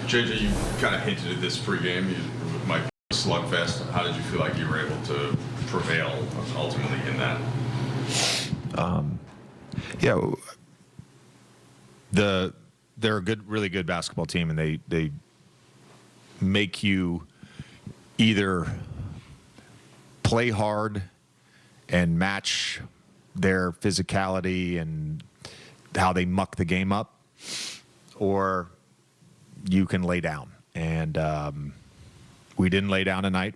JJ, you kind of hinted at this pregame. It might be a slugfest. How did you feel like you were able to prevail ultimately in that? Yeah, they're a really good basketball team, and they make you either play hard and match their physicality and how they muck the game up, or you can lay down. And we didn't lay down tonight.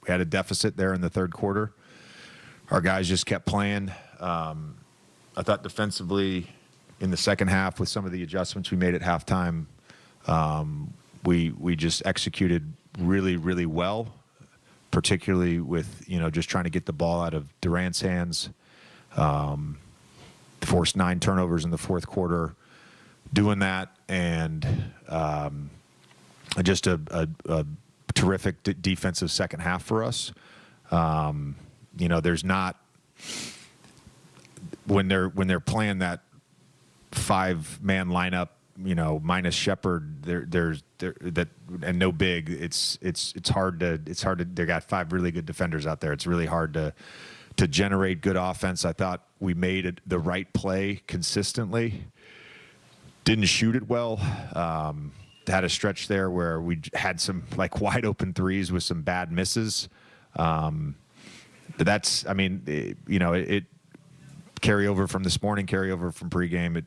We had a deficit there in the third quarter. Our guys just kept playing. I thought defensively in the second half, with some of the adjustments we made at halftime, we just executed really, really well, particularly with, just trying to get the ball out of Durant's hands. Forced 9 turnovers in the fourth quarter doing that, and just a terrific defensive second half for us. There's not, when they're playing that 5-man lineup, minus Shepherd, and no big. It's hard to. They got 5 really good defenders out there. It's really hard to generate good offense. I thought we made the right play consistently. Didn't shoot it well. Had a stretch there where we had some wide open threes with some bad misses. But that's, it carry over from this morning, carry over from pregame.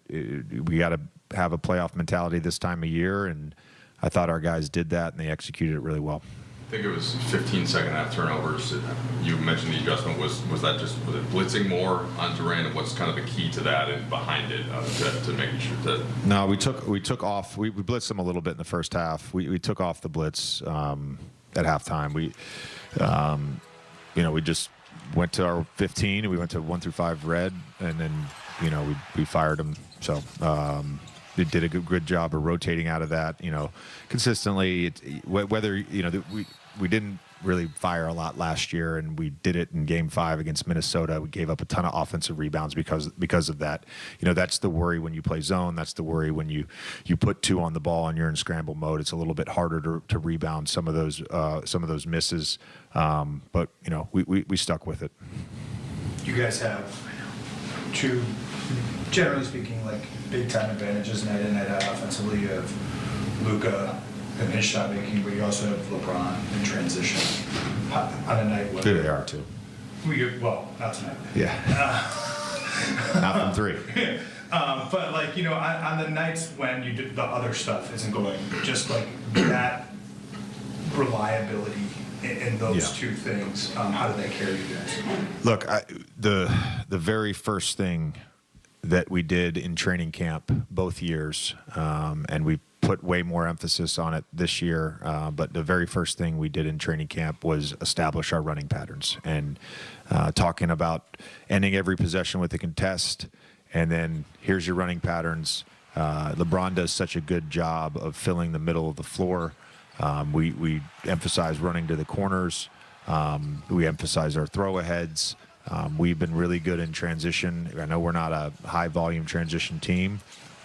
We got to have a playoff mentality this time of year, and I thought our guys did that, and they executed it really well. I think it was 15 second-half turnovers. You mentioned the adjustment. Was it blitzing more on Durant, and what's kind of the key to that and behind it to making sure that? No, we took off. We blitzed them a little bit in the first half. We took off the blitz at halftime. We just went to our 15, and we went to 1 through 5 red, and then we fired them. So they did a good job of rotating out of that, consistently. Whether we didn't really fire a lot last year, and we did it in Game 5 against Minnesota. We gave up a ton of offensive rebounds because of that. That's the worry when you play zone. That's the worry when you put 2 on the ball and you're in scramble mode. It's a little bit harder to rebound some of those misses. But we stuck with it. You guys have 2, generally speaking, big time advantages night in, night out offensively. You have Luka and his shot making, but you also have LeBron in transition on a night where They are too. Not tonight. Yeah. Not from 3. But on the nights when you did the other stuff isn't going, just that reliability in those 2 things, how do they carry you guys? Look, the very first thing that we did in training camp both years, and we put way more emphasis on it this year, but the very first thing we did in training camp was establish our running patterns, and talking about ending every possession with a contest, and then here's your running patterns. LeBron does such a good job of filling the middle of the floor. We emphasize running to the corners. We emphasize our throw-aheads. We've been really good in transition. I know we're not a high-volume transition team,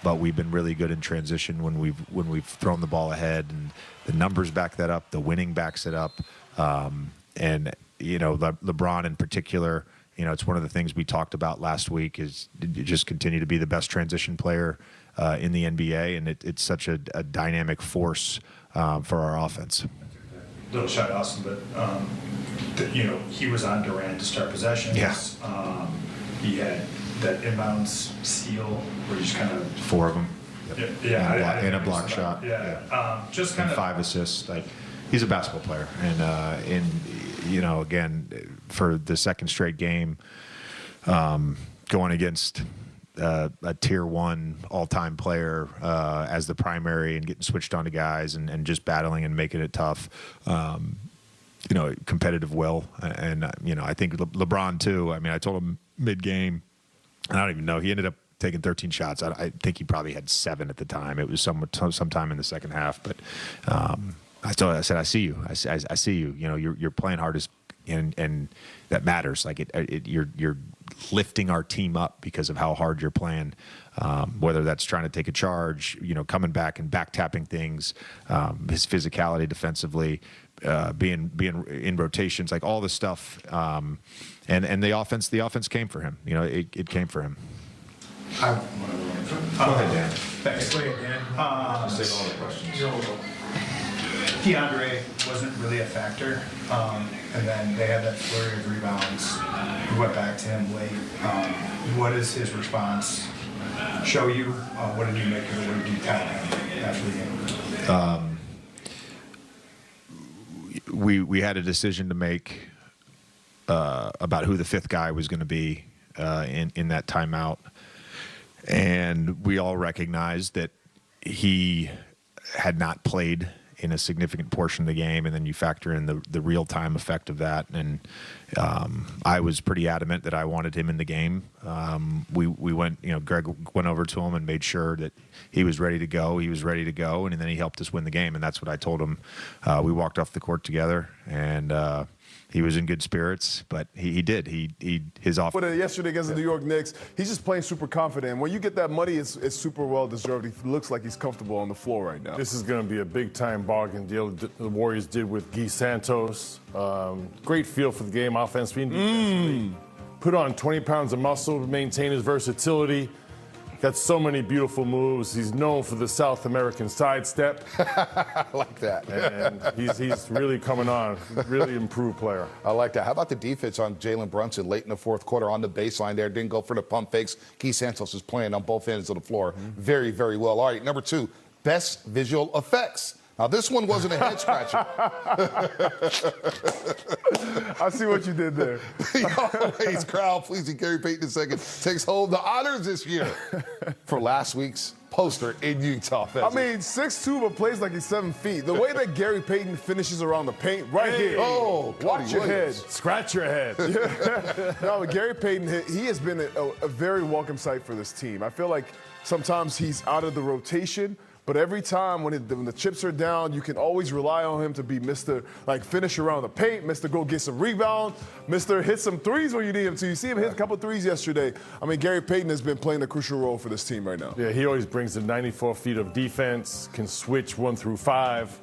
but we've been really good in transition when we've thrown the ball ahead, and the numbers back that up. The winning backs it up. And LeBron in particular, it's one of the things we talked about last week is just continue to be the best transition player in the NBA, and it's such a dynamic force for our offense. Little shot Austin, but he was on Durant to start possessions. Yeah. He had that inbounds steal where you just kind of 4 of them. Yep. Yeah, and a block shot. Yeah. Just kind and of 5 assists. He's a basketball player, and again, for the second straight game, going against a tier 1 all-time player as the primary and getting switched on to guys and just battling and making it tough. Competitive will. And I think LeBron too. I told him mid-game, and I don't even know, he ended up taking 13 shots. I think he probably had 7 at the time. It was sometime in the second half. But I said, I see you. I see you. You're playing hardest, and that matters. You're lifting our team up because of how hard you're playing. whether that's trying to take a charge, coming back and back tapping things, his physicality defensively, being in rotations, like all this stuff. And the offense came for him. It came for him. Go ahead, Dan. Thanks. Go ahead, Dan. Save all the questions. DeAndre wasn't really a factor, and then they had that flurry of rebounds. We went back to him late. What is his response? Show you? What did you make of it? What did you tell him after the game? We had a decision to make about who the fifth guy was going to be in that timeout, and we all recognized that he had not played in a significant portion of the game, and then you factor in the real-time effect of that. And I was pretty adamant that I wanted him in the game. We went, Greg went over to him and made sure that he was ready to go. He was ready to go, and then he helped us win the game, and that's what I told him. We walked off the court together, and he was in good spirits, but he did. His off. But yesterday against the New York Knicks, he's just playing super confident. When you get that money, it's super well deserved. He looks like he's comfortable on the floor right now. This is going to be a big-time bargain deal the Warriors did with Guy Santos. Great feel for the game, offensively and defensively. Put on 20 pounds of muscle to maintain his versatility. Got so many beautiful moves. He's known for the South American sidestep. I like that. And he's really coming on. Really improved player. I like that. How about the defense on Jalen Brunson late in the fourth quarter on the baseline there? Didn't go for the pump fakes. Guy Santos is playing on both ends of the floor very, very well. All right, number 2, best visual effects. Now, this one wasn't a head scratcher. I see what you did there. Always crowd pleasing Gary Payton II takes home the honors this year for last week's poster in Utah. I mean, 6'2", but plays like he's 7 feet. The way that Gary Payton finishes around the paint right here. Oh, watch your head. Scratch your head. No, Gary Payton, he has been a very welcome sight for this team. I feel like sometimes he's out of the rotation, but every time when the chips are down, you can always rely on him to be Mr. Finish around the paint, Mr. Go get some rebounds, Mr. Hit some threes when you need him to. You see him hit a couple threes yesterday. I mean, Gary Payton has been playing a crucial role for this team right now. Yeah, he always brings the 94 feet of defense, can switch 1 through 5.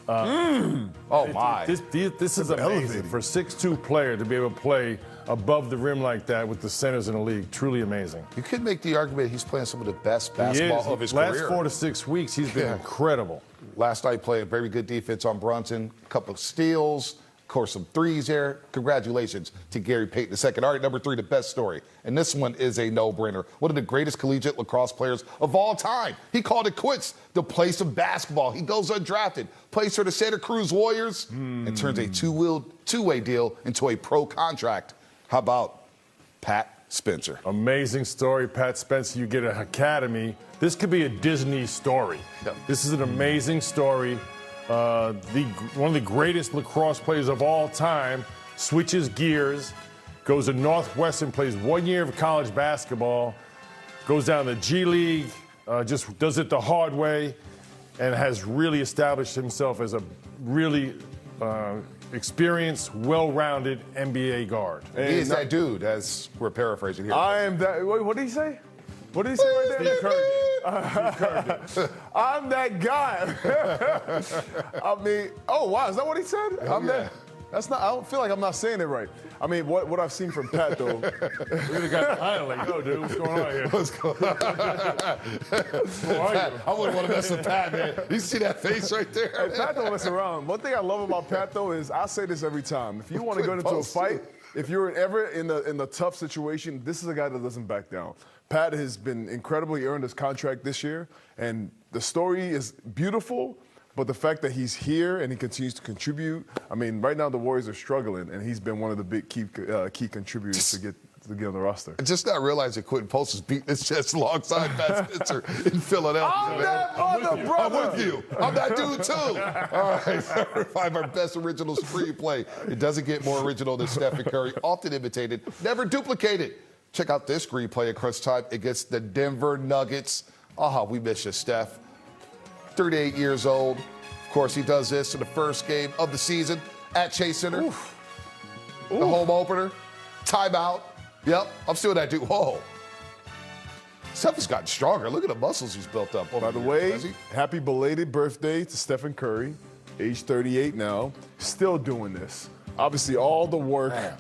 Oh, my. This is amazing for a 6'2" player to be able to play above the rim like that with the centers in the league. Truly amazing. You could make the argument he's playing some of the best basketball of his career. Last 4 to 6 weeks, he's been incredible. Last night, playing very good defense on Brunson, a couple of steals, of course, some threes there. Congratulations to Gary Payton II. All right, number 3, the best story. And this one is a no-brainer. One of the greatest collegiate lacrosse players of all time. He called it quits to play some basketball. He goes undrafted, plays for the Santa Cruz Warriors, and turns a two-way deal into a pro contract. How about Pat Spencer? Amazing story, Pat Spencer. You get an academy. This could be a Disney story. Yep. This is an amazing story. One of the greatest lacrosse players of all time switches gears, goes to Northwestern, plays 1 year of college basketball, goes down to the G League, just does it the hard way, and has really established himself as a really experienced, well-rounded NBA guard. He is that dude, as we're paraphrasing here. I am that. What did he say? What did he say right there? Steve Kerr. I'm that guy. I mean, oh wow, is that what he said? I'm that. That's not. I don't feel like I'm not saying it right. I mean, what I've seen from Pat though. Really got the highlight. Yo, dude, what's going on here? What's going on? Pat, I wouldn't want to mess with Pat, man. You see that face right there? Hey, Pat don't mess around. One thing I love about Pat though is I say this every time. If you want to go into a fight, if you're ever in the tough situation, this is a guy that doesn't back down. Pat has been incredibly earned his contract this year, and the story is beautiful. But the fact that he's here and he continues to contribute, I mean, right now the Warriors are struggling, and he's been one of the big key contributors to get on the roster. I just not realizing Quentin Post is beating his chest alongside Pat Spencer in Philadelphia. I'm that other brother. I'm with you. I'm that dude too. All right, number 5, our best original screenplay. It doesn't get more original than Stephen Curry, often imitated, never duplicated. Check out this screenplay at crunch time against the Denver Nuggets. We miss you, Steph. 38 years old. Of course, he does this in the first game of the season at Chase Center. Oof. The home opener. Timeout. Yep, I'm still that dude. Whoa. Steph has gotten stronger. Look at the muscles he's built up. By the way, happy belated birthday to Stephen Curry, age 38 now, still doing this. Obviously, all the work. Man.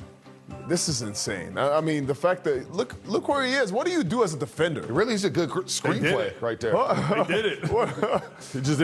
This is insane. I mean, the fact that look where he is. What do you do as a defender? It really is a good screenplay right there. They did it. They just